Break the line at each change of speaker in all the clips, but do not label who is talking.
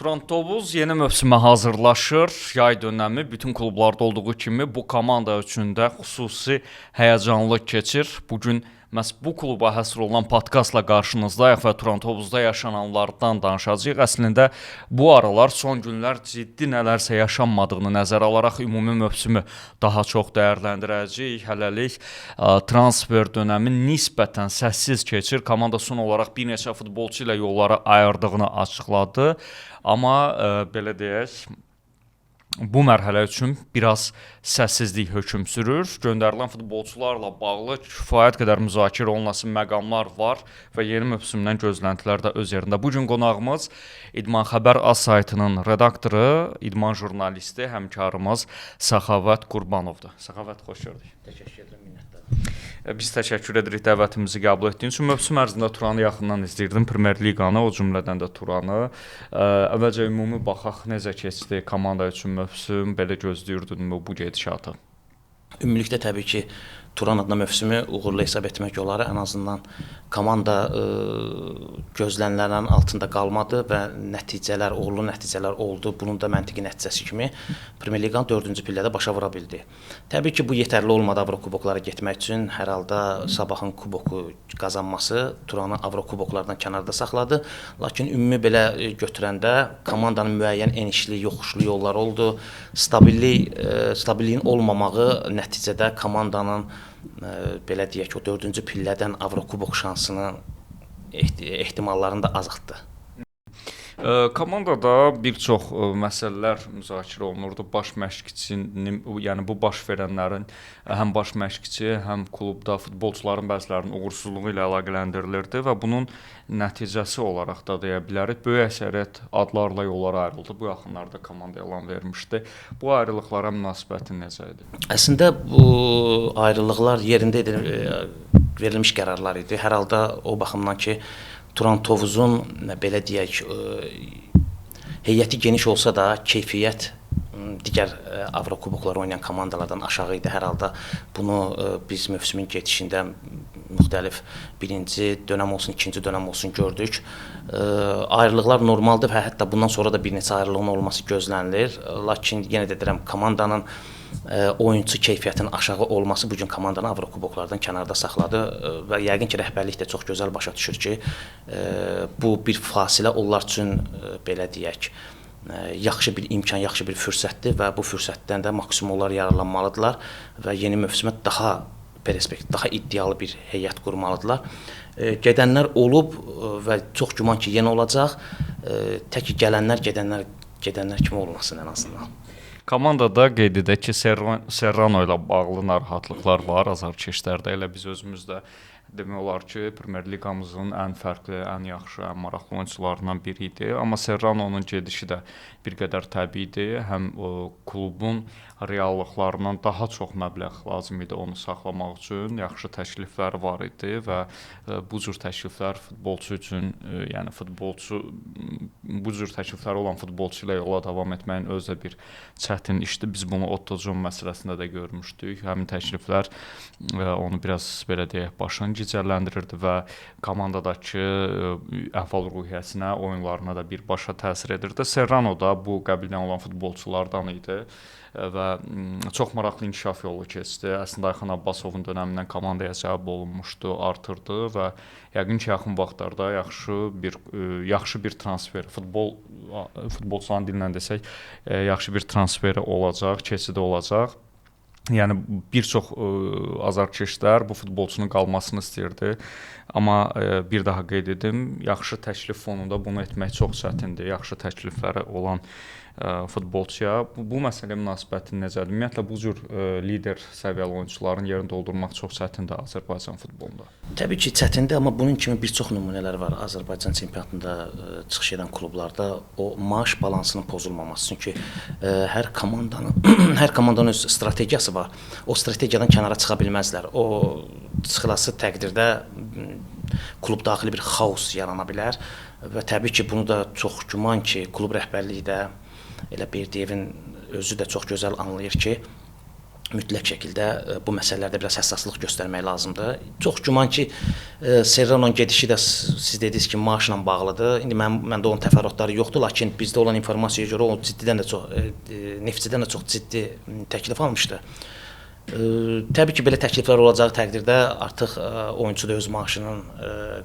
Turan-Tovuz yeni mövsümə hazırlaşır. Yay dönəmi bütün klublarda olduğu kimi bu komanda üçün də xüsusi həyəcanlı keçir. Bu gün məhz bu kluba həsr olunan podkastla qarşınızdayıq və Turan-Tovuzda yaşananlardan danışacağıq. Əslində bu aralar son günlər ciddi nələrsə yaşanmadığını nəzərə alaraq ümumi mövsümü daha çox dəyərləndirəcəyik. Hələlik transfer dönəmi nisbətən səssiz keçir. Komanda son olaraq bir neçə futbolçu ilə yolları ayırdığını açıqladı. Amma belə deyək, bu mərhələ üçün biraz səssizlik hökm sürür. Göndərilən futbolçularla bağlı kifayət qədər müzakirə olunası məqamlar var və yeni mövsümdən gözləntilər də öz yerində. Bu gün qonağımız İdman Xəbər AZ saytının redaktoru, idman jurnalisti, həmkarımız Səxavət Qurbanovdur. Səxavət, xoş gördük.
Təşəkkür edirəm, minnətdaram.
Biz təşəkkür edirik dəvətimizi qəbul etdiyin üçün. Mövsüm ərzində Turanı yaxından izləyirdim, Premyer Liqanı, o cümlədən də Turanı. Əvvəlcə ümumi baxaq, necə keçdi komanda üçün mövsüm, belə gözləyirdinmi bu gedişatı?
Ümumilikdə təbii ki, Turan adına mövsümü uğurlu hesab etmək olar. Ən azından komanda gözlənilənlərin altında qalmadı və nəticələr, uğurlu nəticələr oldu. Bunun da məntiqi nəticəsi kimi Premyer Liqanın 4-cü pillədə başa vura bildi. Təbii ki, bu yetərli olmadı Avrokuboklara getmək üçün. Hər halda Sabahın kuboku qazanması Turanı Avrokuboklardan kənarda saxladı. Lakin ümumi belə götürəndə komandanın müəyyən enişli, yoxuşlu yolları oldu. Stabilliyin olmamağı nəticədə komandanın belə deyək, o 4-cü pillədən Avrokubok şansını ehtimallarını da azaltdı.
Komandada bir çox məsələlər müzakirə olunurdu. Baş məşqçinin, yəni bu baş verənlərin həm baş məşqçi, həm klubda futbolçuların bəzilərinin uğursuzluğu ilə əlaqələndirilirdi və bunun nəticəsi olaraq da deyə bilərik. Böyük əksəriyyət adlarla yollara ayrıldı. Bu yaxınlarda komanda elan vermişdi. Bu ayrılıqlara münasibətin necə idi?
Əslində bu ayrılıqlar yerində verilmiş qərarlar idi. Hər halda o baxımdan ki, Turan-Tovuzun belə deyək, heyəti geniş olsa da keyfiyyət digər Avrokuboklar oynayan komandalardan aşağı idi. Hər halda bunu biz mövsümün gedişində müxtəlif birinci dönəm olsun, ikinci dönəm olsun gördük. Ayrılıqlar normaldır və hətta bundan sonra da bir neçə ayrılığın olması gözlənilir. Lakin yenə də deyirəm, komandanın oyunçu keyfiyyətinin aşağı olması bugün komandanı Avrokuboklardan kənarda saxladı və yəqin ki, rəhbərlik də çox gözəl başa düşür ki, bu bir fasilə onlar üçün belə deyək, yaxşı bir imkan, yaxşı bir fürsətdir və bu fürsətdən də maksimum olaraq yararlanmalıdırlar və yeni mövsümə daha perspektiv, daha iddialı bir heyət qurmalıdırlar. Gedənlər olub və çox güman ki, yenə olacaq. Tək ki, gələnlər, gedənlər kimi olmasın ən azından.
Komandada qeyd edək ki, Serrano ilə bağlı narahatlıqlar var, azarkeşlərdə. Elə biz özümüz də demək olar ki, Premyer Liqamızın ən fərqli, ən yaxşı, ən maraqlı oyunçularından biri idi. Amma Serrano'nun gedişi də bir qədər təbiidir. Həm klubun reallıqlarından daha çox məbləğ lazım idi onu saxlamaq üçün. Yaxşı təklifləri var idi və bu cür təkliflər futbolçu üçün, yəni bu cür təklifləri olan futbolçu ilə yola davam etməyin özü də bir çətin işdir. Biz bunu Otto-Jon məsələsində də görmüşdük. Həmin təkliflər onu biraz belə deyək, başını gicəlləndirirdi və komandadakı əhval-ruhiyyəsinə, oyunlarına da birbaşa təsir edirdi. Serrano da bu qəbildən olan futbolçulardan idi və çox maraqlı inkişaf yolu keçdi. Əslində Ayxan Abbasovun dönəmindən komandaya cəlb olunmuşdu, artırdı və yəqin ki, yaxın vaxtlarda yaxşı bir transfer, futbolçuların dilinlə desək, yaxşı bir transferi olacaq, keçidi olacaq. Yəni bir çox azarkeşlər bu futbolçunun qalmasını istəyirdi. Amma bir daha qeyd edim, yaxşı təklif fonunda bunu etmək çox çətindir. Yaxşı təklifləri olan futbolçuya bu məsələyə münasibətin necədir? Ümumiyyətlə bu cür lider səviyyəli oyunçuların yerini doldurmaq çox çətindir Azərbaycan futbolunda.
Təbii ki, çətindir, amma bunun kimi bir çox nümunələr var Azərbaycan çempionatında çıxış edən klublarda. O maaş balansının pozulmaması. Çünki hər komandanın öz strategiyası var. O strategiyadan kənara çıxa bilməzlər. O çıxılası təqdirdə klub daxili bir xaos yarana bilər və təbii ki, bunu da çox güman ki, klub rəhbərliyi də elə Berdiyevin özü də çox gözəl anlayır ki, mütləq şəkildə bu məsələlərdə biraz həssaslıq göstərmək lazımdır. Çox güman ki, Serranonun gedişi də siz dediniz ki, maaşla bağlıdır. İndi məndə onun təfərrüatları yoxdur, lakin bizdə olan informasiyaya görə o ciddidən də çox, Neftçidən də çox ciddi təklif almışdı. Təbii ki, belə təkliflər olacağı təqdirdə artıq oyunçu da öz maaşının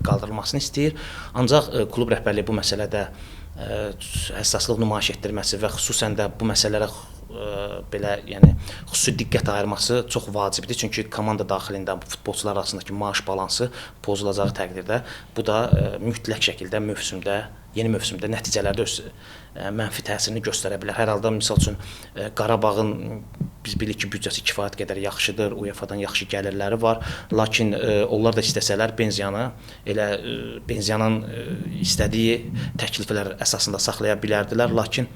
qaldırılmasını istəyir. Ancaq klub rəhbərliyi bu məsələdə həssaslıq nümayiş etdirməsi və xüsusən də bu məsələlərə belə, yəni xüsusi diqqət ayırması çox vacibdir. Çünki komanda daxilində futbolçular arasındakı maaş balansı pozulacağı təqdirdə bu da mütləq şəkildə yeni mövsümdə nəticələrdə öz mənfi təsirini göstərə bilər. Hər halda misal üçün Qarabağın biz bilirik ki, büdcəsi kifayət qədər yaxşıdır, UEFA-dan yaxşı gəlirləri var. Lakin onlar da istəsələr Benziyanın istədiyi təkliflər əsasında saxlaya bilərdilər. Lakin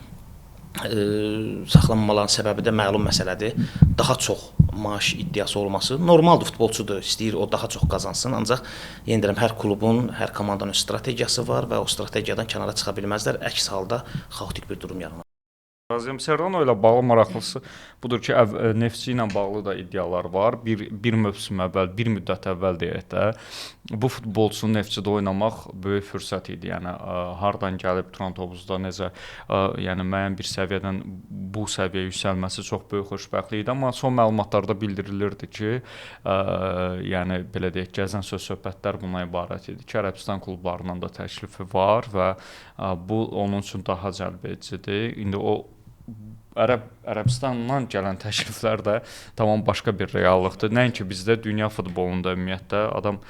saxlanmamaların səbəbi də məlum məsələdir. Daha çox maaş iddiası olması normaldır, futbolçudur, istəyir o daha çox qazansın. Ancaq yenə deyirəm, hər klubun, hər komandanın strategiyası var və o strategiyadan kənara çıxa bilməzlər. Əks halda xaotik bir durum yaranır.
Razıyam. Serrano ilə bağlı maraqlısı budur ki, Neftçi ilə bağlı da iddialar var. Bir mövsüm əvvəl, bir müddət əvvəl deyək də, bu futbolçunun Neftçidə oynamaq böyük fürsət idi. Yəni hardan gəlib Turan Tovuzda necə, yəni müəyyən bir səviyyədən bu səviyyəyə yüksəlməsi çox böyük xoşbəxtlik idi. Amma son məlumatlarda bildirilirdi ki, yəni belə deyək, gəzən söz-söhbətlər bundan ibarət idi ki, Ərəbistan klublarından da təklifi var və bu onun üçün daha cəlbedicidir. İndi o Ərəbistandan gələn təkliflər də tamam başqa bir reallıqdır. Nəinki bizdə, dünya futbolunda ümumiyyətlə adam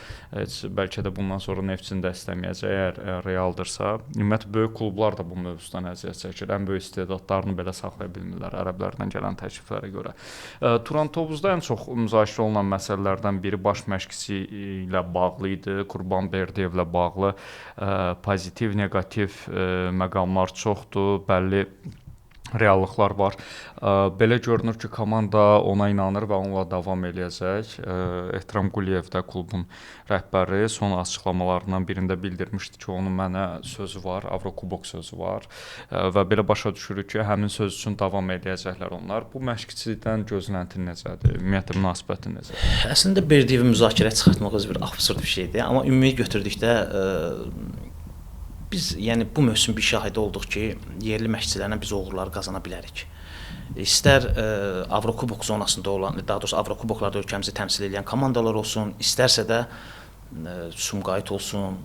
bəlkə də bundan sonra Neftçini də istəməyəcək, əgər realdırsa. Ümumiyyətlə böyük klublar da bu mövzudan əziyyət çəkir. Ən böyük istedadlarını belə saxlaya bilmirlər ərəblərdən gələn təkliflərə görə. Turan Tovuzda ən çox müzakirə olunan məsələlərdən biri baş məşqçisi ilə bağlı idi. Qurban Berdiyevlə bağlı pozitiv, neqativ məqamlar çoxdur. Bəlli reallıqlar var. Belə görünür ki, komanda ona inanır və onunla davam eləyəcək. Ehtiram Quliyev də klubun rəhbəri son açıqlamalarından birində bildirmişdi ki, onun mənə sözü var, Avrokubok sözü var və belə başa düşürük ki, həmin söz üçün davam eləyəcəklər onlar. Bu məşqçilikdən gözləntin necədir? Ümumiyyətlə münasibətin necədir?
Əslində Berdiyevi müzakirəyə çıxartmaq bir absurd bir şeydir, amma ümumi götürdükdə biz yəni bu mövsüm bir şahidi olduq ki, yerli məşqçilərlə biz uğurları qazana bilərik. İstər Avrokubok zonasında olan, daha doğrusu Avrokuboklarda ölkəmizi təmsil edən komandalar olsun, istərsə də Sumqayıt olsun,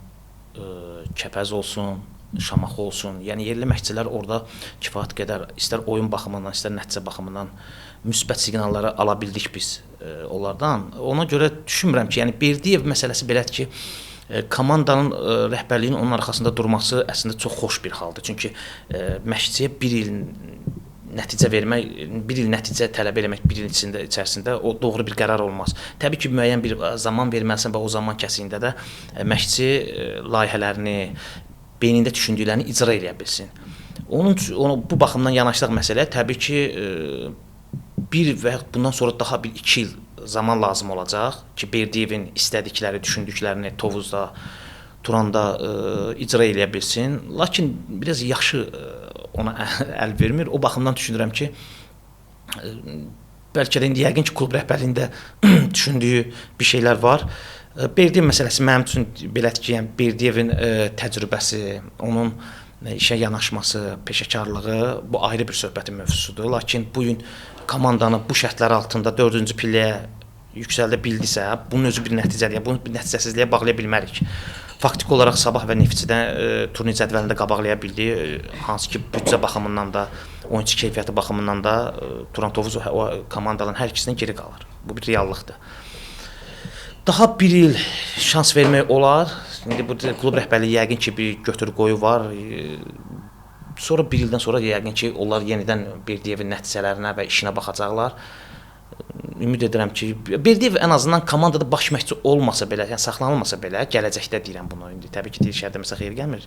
Kəpəz olsun, Şamaxı olsun. Yəni yerli məşqçilər orada kifayət qədər istər oyun baxımından, istər nəticə baxımından müsbət siqnalları ala bildik biz onlardan. Ona görə düşünmürəm ki, yəni Berdiyev məsələsi belədir ki, komandanın rəhbərliyinin onun arxasında durması əslində çox xoş bir haldır. Çünki məşqçiyə bir il nəticə tələb eləmək, bir il içərisində o doğru bir qərar olmaz. Təbii ki, müəyyən bir zaman verməlisən və o zaman kəsiyində də məşqçi layihələrini, beynində düşündüklərini icra edə bilsin. Bu baxımdan yanaşdıq məsələyə təbii ki, bir və bundan sonra daha bir 2 il zaman lazım olacaq ki, Berdiyevin istədikləri, düşündüklərini Tovuzda, Turanda icra edə bilsin. Lakin biraz yaxşı ona əl vermir. O baxımdan düşünürəm ki, bəlkə də indi yəqin ki, klub rəhbərliyində düşündüyü bir şeylər var. Berdiyev məsələsi mənim üçün belədir ki, yəni Berdiyevin təcrübəsi, onun işə yanaşması, peşəkarlığı bu ayrı bir söhbətin mövzusudur. Lakin bu gün komandanı bu şərtlər altında 4-cü pilləyə yüksəldə bildisə, bunun özü bir nəticədir. Bunu bir nəticəsizliyə bağlaya bilmərik. Faktiki olaraq Sabah və Neftçidən turnir cədvəlində qabaqlaya bildi. Hansı ki, büdcə baxımından da, oyunçu keyfiyyəti baxımından da Turan Tovuz o komandaların hər ikisindən geri qalır. Bu bir reallıqdır. Daha bir il şans vermək olar. İndi bu klub rəhbərliyi yəqin ki, bir götür-qoyu var. Sonra bir ildən sonra yəqin ki, onlar yenidən Berdiyevin nəticələrinə və işinə baxacaqlar. Ümid edirəm ki, Berdiyev ən azından komandada baş məşqçi olmasa belə, yəni saxlanılmasa belə, gələcəkdə deyirəm bunu, indi təbii ki, deyir şəhərdə xeyir gəlmir.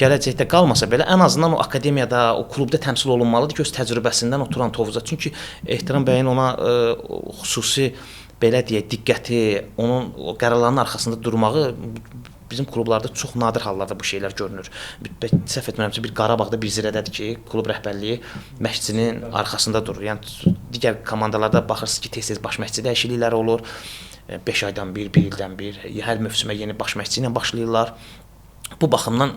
Gələcəkdə qalmasa belə, ən azından o akademiyada, o klubda təmsil olunmalıdır ki, öz təcrübəsindən o Turan Tovuza. Çünki Ehtiram bəyin ona xüsusi belə deyək, diqqəti, onun o qərarlarının arxasında durmağı bizim klublarda çox nadir hallarda bu şeylər görünür. Səhv etmirəmsə bir Qarabağda bir zirədədir ki, klub rəhbərliyi məşqçinin arxasında durur. Yəni digər komandalarda baxırsınız ki, tez-tez baş məşqçi dəyişiklikləri olur. 5 aydan bir, 1 ildən bir, hər mövsümə yeni baş məşqçi ilə başlayırlar. Bu baxımdan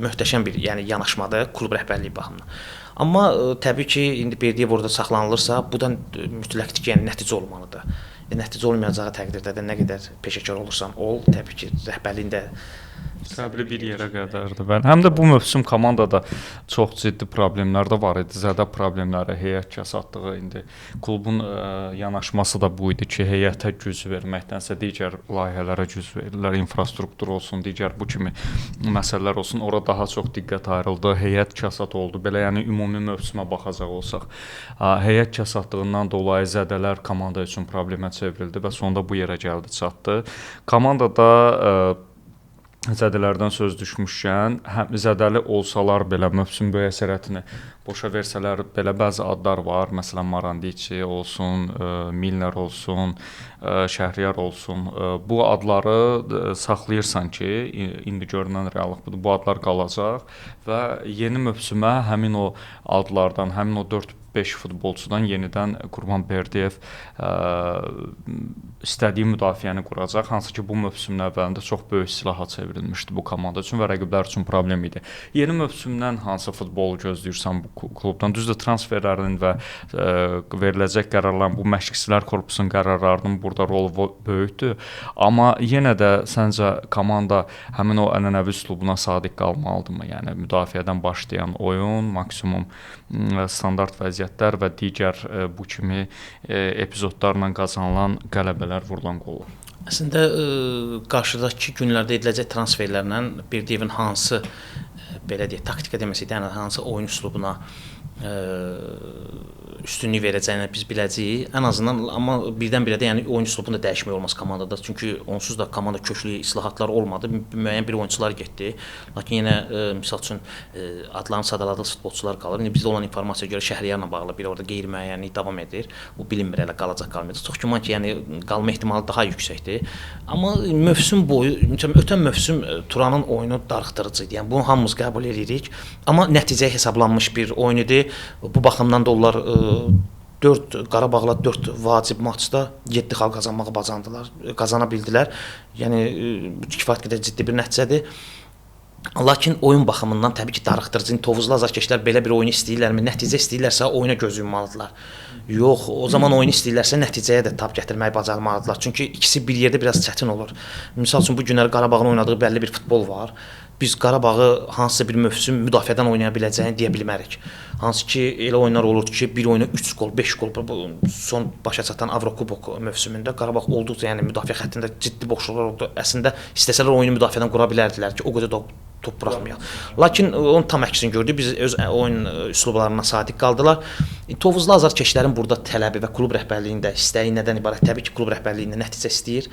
möhtəşəm bir, yəni yanaşmadır klub rəhbərliyi baxımından. Amma təbii ki, indi Berdiyev orada saxlanılırsa, bu da mütləqdir ki, yəni nəticə olmalıdır. Nəticə olmayacağı təqdirdə də nə qədər peşəkar olursan ol, təbii ki, rəhbərliyində
səbri bir yerə qədərdir. Həm də bu mövsüm komandada çox ciddi problemlər də var idi. Zədə problemləri, heyət kəsadlığı indi klubun yanaşması da bu idi ki, heyətə güc verməkdənsə digər layihələrə güc verirlər, infrastruktur olsun, digər bu kimi məsələlər olsun. Ora daha çox diqqət ayrıldı. Heyət kəsad oldu. Belə yəni ümumi mövsümə baxacaq olsaq, heyət kəsadlığından dolayı zədələr komanda üçün problemə çevrildi və sonda bu yerə gəldi, çatdı. Komandada zədələrdən söz düşmüşkən, həm zədəli olsalar belə mövsüm böyük əsərətini boşa versələr belə bəzi adlar var. Məsələn, Marandiçi olsun, Milner olsun, Şəhriyar olsun. Bu adları saxlayırsan ki, indi görünən reallıq budur. Bu adlar qalacaq və yeni mövsümə həmin o adlardan, həmin o 4-5 futbolçudan yenidən Qurban Berdiyev istədiyi müdafiəni quracaq, hansı ki bu mövsümün əvvəlində çox böyük silaha çevrilmişdi bu komanda üçün və rəqiblər üçün problem idi. Yeni mövsümdən hansı futbolu gözləyirsən bu klubdan? Düzdür, transferlərin və veriləcək qərarların, bu məşqçilər korpusunun qərarlarının burada rolu böyükdür. Amma yenə də səncə komanda həmin o ənənəvi üslubuna sadiq qalmalıdırmı? Yəni müdafiədən başlayan oyun, maksimum standart vəziyyətlər və digər bu kimi epizodlarla qazanılan qələbələr, vurulan qollar.
Əslində qarşıdakı günlərdə ediləcək transferlərlə Berdiyevin hansı belə deyək, taktika deməsək də, hansı oyun üslubuna üstünlük verəcəyini biz biləcəyik. Ən azından, amma birdən-birə də yəni oyun üslubunda dəyişmək olmaz komandada. Çünki onsuz da komanda köklü islahatlar olmadı. Müəyyən bir oyunçular getdi. Lakin yenə misal üçün adlarını sadaladığı futbolçular qalır. İndi bizdə olan informasiya görə Şəhriyarla bağlı bir orada qeyri-müəyyənlik davam edir. Bu bilinmir elə qalacaq, qalmayacaq. Çox güman ki, yəni qalma ehtimalı daha yüksəkdir. Amma mövsüm boyu, ötən mövsüm Turanın oyunu darıxdırıcı idi. Yəni bunu hamımız qəbul edirik. Amma nəticəyə hesablanmış bir oyun idi. Bu baxımdan da onlar 4 Qarabağla 4 vacib maçda 7 xal qazanmağı bacardılar, qazana bildilər. Yəni bu kifayət qədər ciddi bir nəticədir. Lakin oyun baxımından təbii ki, darıxdırıcı. Tovuzlu azarkeşlər belə bir oyun istəyirlərmi? Nəticə istəyirlərsə oyuna göz yummalıdırlar. Yox, o zaman oyun istəyirlərsə nəticəyə də tab gətirməyi bacarmalıdırlar. Çünki ikisi bir yerdə biraz çətin olur. Misal üçün bu günlər Qarabağın oynadığı bəlli bir futbol var. Biz Qarabağı hansısa bir mövsüm müdafiədən oynaya biləcəyini deyə bilmərik. Hansı ki, elə oyunlar olurdu ki, bir oyuna 3 qol, 5 qol, son başa çatan Avrokubok mövsümündə Qarabağ olduqca, yəni müdafiə xəttində ciddi boşluqlar oldu. Əslində istəsələr oyunu müdafiədən qura bilərdilər ki, o qədər top buraxmayaq. Lakin onun tam əksini gördük. Biz öz oyun üslublarına sadiq qaldılar. Tovuzlu azarkeşlərin burada tələbi və klub rəhbərliyində istəyi nədən ibarət? Təbii ki, klub rəhbərliyində nəticə istəyir.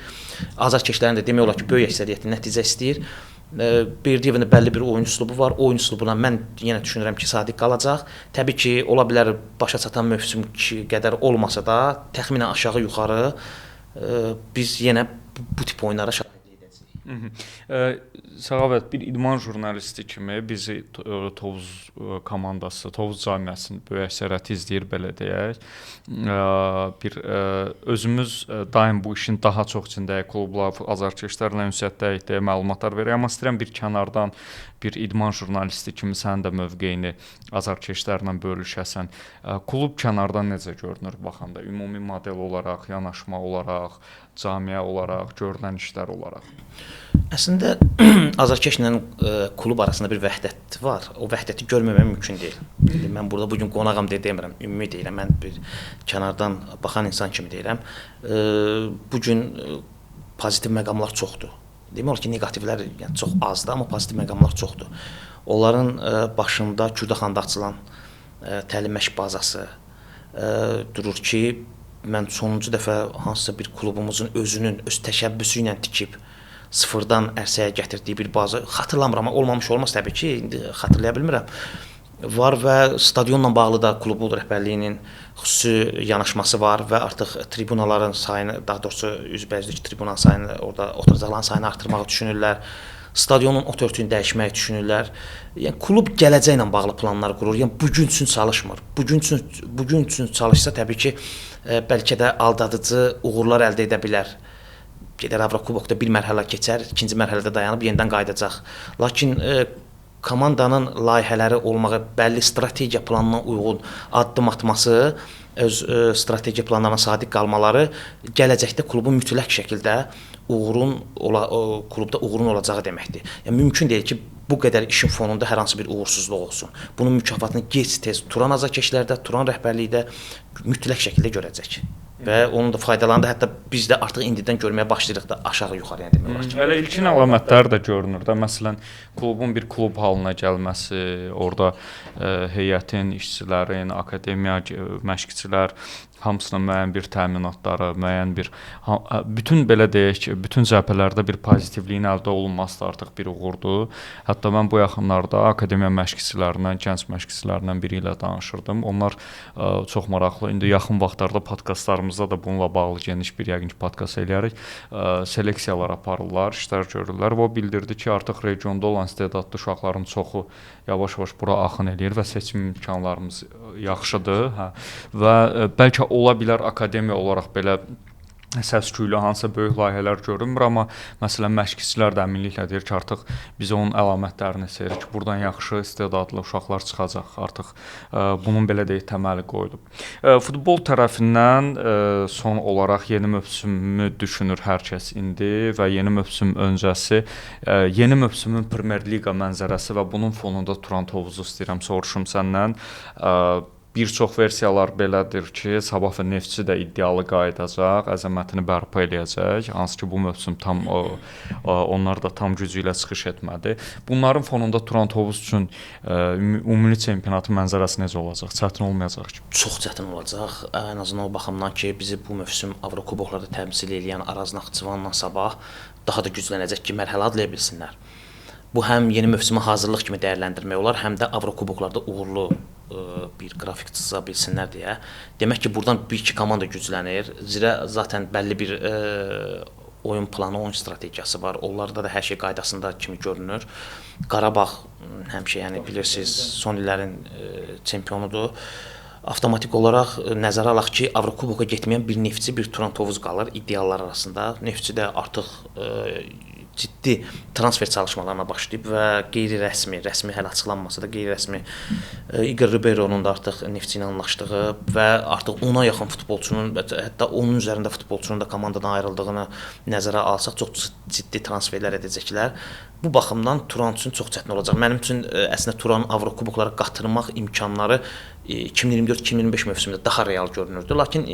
Azarkeşlərin də demək olar ki, böyük əksəriyyəti nəticə istəyir. Berdiyevin bəlli bir oyun üslubu var. Oyun üslubuna mən yenə düşünürəm ki, sadiq qalacaq. Təbii ki, ola bilər başa çatan mövsüm qədər olmasa da, təxminən aşağı-yuxarı biz yenə bu tip oyunlara şahidlik edəcəyik.
Səxavət, bir idman jurnalisti kimi bizi Tovuz komandası, Tovuz camiəsinin böyük əksəriyyəti izləyir, belə deyək. Özümüz daim bu işin daha çox içindəyik, klublar, azarkeşlərlə ünsiyyətdəyik deyə məlumatlar verir. Amma istəyirəm bir kənardan bir idman jurnalisti kimi sənin də mövqeyini azarkeşlərlə bölüşəsən. Klub kənardan necə görünür baxanda? Ümumi model olaraq, yanaşma olaraq, camiə olaraq, görülən işlər olaraq.
Əslində azarkeşlə klub arasında bir vəhdət var. O vəhdəti görməmək mümkün deyil. Mən burada bugün qonağam deyə demirəm, ümumi deyirəm. Mən bir kənardan baxan insan kimi deyirəm. Bugün pozitiv məqamlar çoxdur. Demək olar ki, neqativlər yəni çox azdır, amma pozitiv məqamlar çoxdur. Onların başında Kürdaxanda açılan təlim məşq bazası durur ki, mən sonuncu dəfə hansısa bir klubumuzun özünün öz təşəbbüsü ilə tikib sıfırdan ərsəyə gətirdiyi bir baza xatırlamıram, amma olmamış olmaz təbii ki, indi xatırlaya bilmirəm. Var və stadionla bağlı da klubun rəhbərliyinin xüsusi yanaşması var və artıq tribunaların sayını, daha doğrusu üzbəyüzlük tribunanın sayını, orada oturacaqların sayını artırmağı düşünürlər. stadionun ot örtüyünü dəyişməyi düşünürlər. Yəni klub gələcəklə bağlı planlar qurur. Yəni bu gün üçün çalışmır. Bu gün üçün çalışsa təbii ki, bəlkə də aldadıcı uğurlar əldə edə bilər. Gedər Avrokubokda bir mərhələ keçər, ikinci mərhələdə dayanıb yenidən qayıdacaq. Lakin komandanın layihələri olmağı, bəlli strategiya planına uyğun addım atması, öz strategiya planlarına sadiq qalmaları gələcəkdə klubun mütləq şəkildə klubda uğurun olacağı deməkdir. Yəni mümkün deyil ki, bu qədər işin fonunda hər hansı bir uğursuzluq olsun. Bunun mükafatını gec-tez Turan azarkeşlərdə, Turan rəhbərlikdə mütləq şəkildə görəcək. Və onun da faydalarını da hətta biz də artıq indidən görməyə başlayırıq da aşağı-yuxarı yəni demək olar ki.
Elə ilkin əlamətlər də görünür də. Məsələn, klubun bir klub halına gəlməsi, orada heyətin, işçilərin, akademiya məşqçilər hamısının müəyyən bir təminatları, müəyyən bir bütün belə deyək ki, bütün cəbhələrdə bir pozitivliyin əldə olunması da artıq bir uğurdur. Hətta mən bu yaxınlarda akademiya məşqçilərindən, gənc məşqçilərindən biri ilə danışırdım. Onlar çox maraqlı. İndi yaxın vaxtlarda podkastlarımızda da bununla bağlı geniş bir yəqin ki, podkast eləyərik. Seleksiyalar aparırlar, işlər görürlər və o bildirdi ki, artıq regionda olan istedadlı uşaqların çoxu yavaş-yavaş bura axın eləyir və seçim imkanlarımız yaxşıdır. Və bəlkə ola bilər akademiya olaraq belə səs-küylü hansısa böyük layihələr görünmür, amma məsələn məşqçilər də əminliklə deyir ki, artıq biz onun əlamətlərini seyirik ki, buradan yaxşı istedadlı uşaqlar çıxacaq. Artıq bunun belə deyək təməli qoyulub. Futbol tərəfindən son olaraq yeni mövsümü düşünür hər kəs indi və yeni mövsüm öncəsi yeni mövsümün Premyer Liqa mənzərəsi və bunun fonunda Turan Tovuzu istəyirəm soruşum səndən. Bir çox versiyalar belədir ki, Sabah və Neftçi də iddialı qayıdacaq, əzəmətini bərpa eləyəcək. Hansı ki, bu mövsüm tam onlar da tam gücü ilə çıxış etmədi. Bunların fonunda Turan Tovuz üçün ümumi çempionatın mənzərəsi necə olacaq? Çətin olmayacaq ki?
Çox çətin olacaq. Ən azından o baxımdan ki, bizi bu mövsüm Avrokuboklarda təmsil edən Araz Naxçıvanla Sabah daha da güclənəcək ki, mərhələ adlaya bilsinlər. Bu həm yeni mövsümə hazırlıq kimi dəyərləndirmək olar, həm də Avrokuboklarda uğurlu bir qrafik çiza bilsinlər deyə. Demək ki, buradan bir-iki komanda güclənir. Zira zaten bəlli bir oyun planı, oyun strategiyası var. Onlarda da hər şey qaydasında kimi görünür. Qarabağ həmişə, yəni bilirsiniz, son illərin çempionudur. Avtomatik olaraq nəzərə alaq ki, Avrokuboka getməyən bir Neftçi, bir Turan Tovuz qalır ideallar arasında. Neftçi də artıq ciddi transfer çalışmalarına başlayıb və qeyri-rəsmi, rəsmi hələ açıqlanmasa da qeyri-rəsmi Igor Ribeironun da artıq Neftçi ilə anlaşdığı və artıq ona yaxın futbolçunun, hətta onun üzərində futbolçunun da komandadan ayrıldığını nəzərə alsaq çox ciddi transferlər edəcəklər. Bu baxımdan Turan üçün çox çətin olacaq. Mənim üçün əslində Turanın Avrokuboklara qatırmaq imkanları 2024-2025 mövsümündə daha real görünürdü. Lakin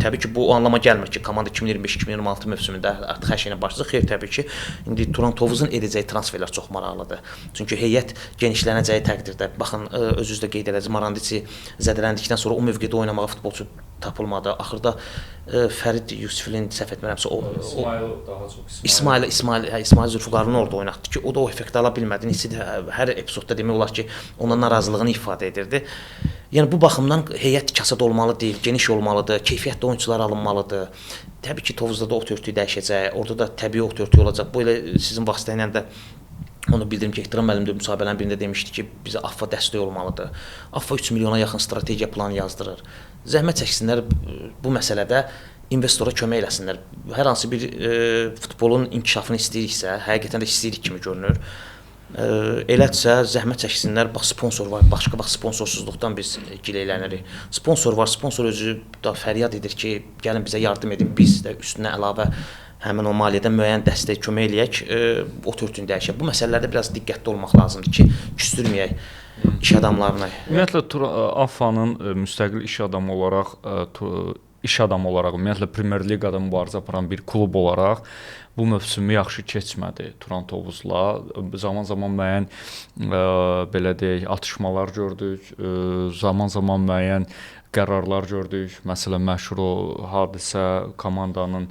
təbii ki, bu o anlama gəlmir ki, komanda 2025-2026 mövsümündə artıq hər şeylə başlayacaq. Xeyr, təbii ki, indi Turan Tovuzun edəcəyi transferlər çox maraqlıdır. Çünki heyət genişlənəcəyi təqdirdə, baxın, özünüz də qeyd edəcəksiniz, Marandici zədələndikdən sonra o mövqedə oynamağa futbolçu tapılmadı. Axırda Fərid Yusiflin səhv etmirəmsə İsmail Zülfüqarını orada oynatdı ki, o da o effekti ala bilmədi. Neçə hər epizodda demək olar ki, onun narazılığını ifadə edirdi. Yəni bu baxımdan heyət kasad olmalı deyil, geniş olmalıdır, keyfiyyətli oyunçular alınmalıdır. Təbii ki, Tovuzda da ot örtüyü dəyişəcək, orada da təbii ot örtüyü olacaq. Bu elə sizin vasitə ilə də onu bildirim ki, Ehtiram müəllim də müsahibələrin birində demişdi ki, bizə AFFA dəstək olmalıdır. AFFA 3 milyona yaxın strategiya planı yazdırır. Zəhmət çəksinlər bu məsələdə investora kömək eləsinlər. Hər hansı bir futbolun inkişafını istəyiriksə, həqiqətən də istəyirik kimi görünür. Elədirsə zəhmət çəksinlər, bax sponsor var, başqa sponsorsuzluqdan biz gilələnirik. Sponsor var, sponsor özü da fəryad edir ki, gəlin bizə yardım edin, biz də üstünə əlavə həmin o maliyyədən müəyyən dəstək kömək eləyək, ot örtüyünü dəyişək. Bu məsələlərdə biraz diqqətli olmaq lazımdır ki, küstürməyək iş adamlarına.
Ümumiyyətlə AFFA-nın müstəqil iş adamı olaraq ümumiyyətlə Premyer Liqada mübarizə aparan bir klub olaraq bu mövsümü yaxşı keçmədi Turan Tovuzla. Zaman-zaman müəyyən belə deyək, atışmalar gördük, zaman-zaman müəyyən qərarlar gördük. Məsələn, məşhur o hadisə komandanın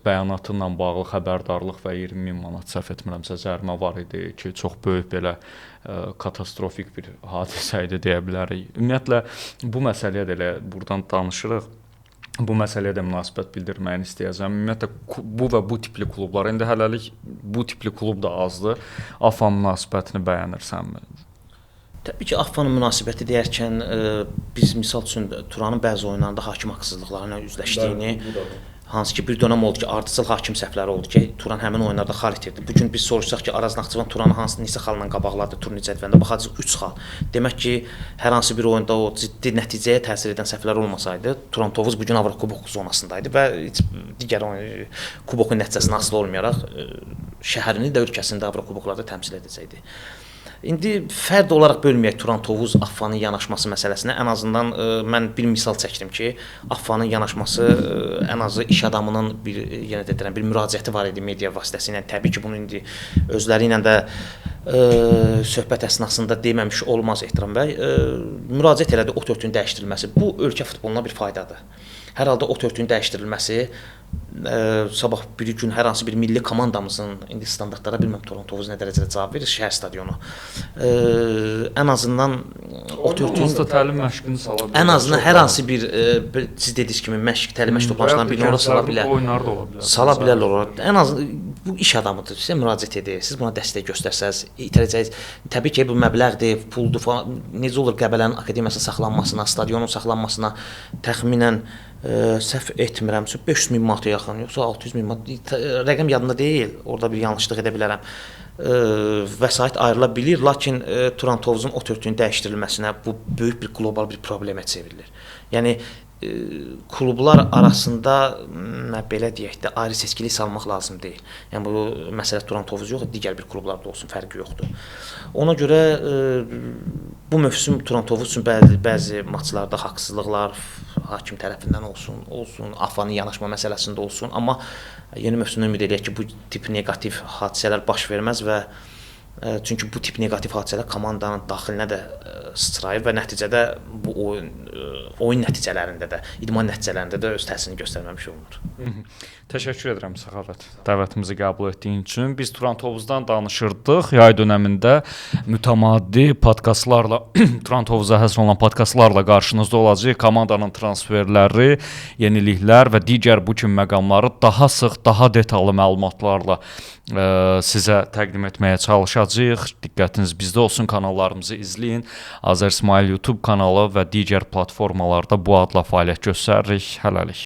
bəyanatı ilə bağlı xəbərdarlıq və 20.000 manat səhv etmirəmsə cərimə var idi ki, çox böyük belə katastrofik bir hadisə idi deyə bilərik. Ümumiyyətlə bu məsələyə də elə buradan danışırıq. bu məsələyə də münasibət bildirməyini istəyəcəm. Ümumiyyətlə bu və bu tipli klublar, indi hələlik bu tipli klub da azdır. AFFA münasibətini bəyənirsənmi?
Təbii ki, AFFA-nın münasibəti deyərkən biz misal üçün Turanın bəzi oyunlarında hakim haqsızlıqlarla üzləşdiyini, hansı ki bir dönəm oldu ki, ardıcıl hakim səhvləri oldu ki, Turan həmin oyunlarda xal itirdi. Bu gün biz soruşsaq ki, Araz Naxçıvan Turanı hansı neçə xalla qabaqladı turnir cədvəlində, baxacağıq 3 xal. Demək ki, hər hansı bir oyunda o ciddi nəticəyə təsir edən səhvlər olmasaydı, Turan Tovuz bu gün Avrokubok zonasındaydı və digər kubokun nəticəsinə asılı olmayaraq şəhərini də ölkəsində Avrokuboklarda təmsil edəcəkdi. İndi fərd olaraq bölməyək Turan Tovuz AFFA-nın yanaşması məsələsinə. Ən azından mən bir misal çəkdim ki, AFFA-nın yanaşması ən azı iş adamının yenə də deyirəm, bir müraciəti var idi media vasitəsilə. Təbii ki, bunu indi özləri ilə də söhbət əsnasında deməmiş olmaz Ehtiram bəy. Müraciət elədi ot örtüyünün dəyişdirilməsi. Bu ölkə futboluna bir faydadır. Hər halda ot örtüyünün dəyişdirilməsi sabah bir gün hər hansı bir milli komandamızın indi standartlara bilməm Turan Tovuz nə dərəcədə cavab verir şəhər stadionu. Ən azından ot örtüyünün
təlim məşqini sala bilər.
Ən azından hər hansı bir siz dediyiniz kimi məşq, təlim məşq toplanışlarından birini ora sala bilər.
Oyunlar da ola bilər.
Sala bilərlər ora. Ən az bu iş adamıdır. Sizə müraciət edir. Siz buna dəstək göstərsəz, itirəcəksiniz. Təbii ki, bu məbləğdir, puldur falan. Necə olur Qəbələnin akademiyasının saxlanmasına, stadionun saxlanmasına təxminən səhv etmirəmsə 500 min manata yaxın, yoxsa 600 min manat. Rəqəm yadımda deyil. Orada bir yanlışlıq edə bilərəm. Vəsait ayrıla bilir, lakin Turan Tovuzun ot örtüyünün dəyişdirilməsinə bu böyük bir qlobal bir problemə çevrilir. Yəni klublar arasında belə deyək də ayrı seçkilik salmaq lazım deyil. Yəni bu məsələ Turan Tovuz yox, digər bir klublarda olsun, fərqi yoxdur. Ona görə bu mövsüm Turan Tovuz üçün bəzi maçlarda haqsızlıqlar hakim tərəfindən olsun, AFFA-nın yanaşma məsələsində olsun, amma yeni mövsümdə ümid eləyək ki, bu tip neqativ hadisələr baş verməz və çünki bu tip neqativ hadisələr komandanın daxilinə də sıçrayır və nəticədə bu oyun nəticələrində də, idman nəticələrində də öz təsirini göstərməmiş olunur.
Təşəkkür edirəm Səxavət, dəvətimizi qəbul etdiyin üçün. Biz Turan Tovuzdan danışırdıq. Yay dönəmində mütəmadi podkastlarla, Turan Tovuza həsr olunan podkastlarla qarşınızda olacaq. Komandanın transferləri, yeniliklər və digər bu kimi məqamları daha sıx, daha detallı məlumatlarla sizə təqdim etməyə çalışacağıq. Diqqətiniz bizdə olsun, kanallarımızı izləyin. Azər İsmail YouTube kanalı və digər platformalarda bu adla fəaliyyət göstəririk. Hələlik.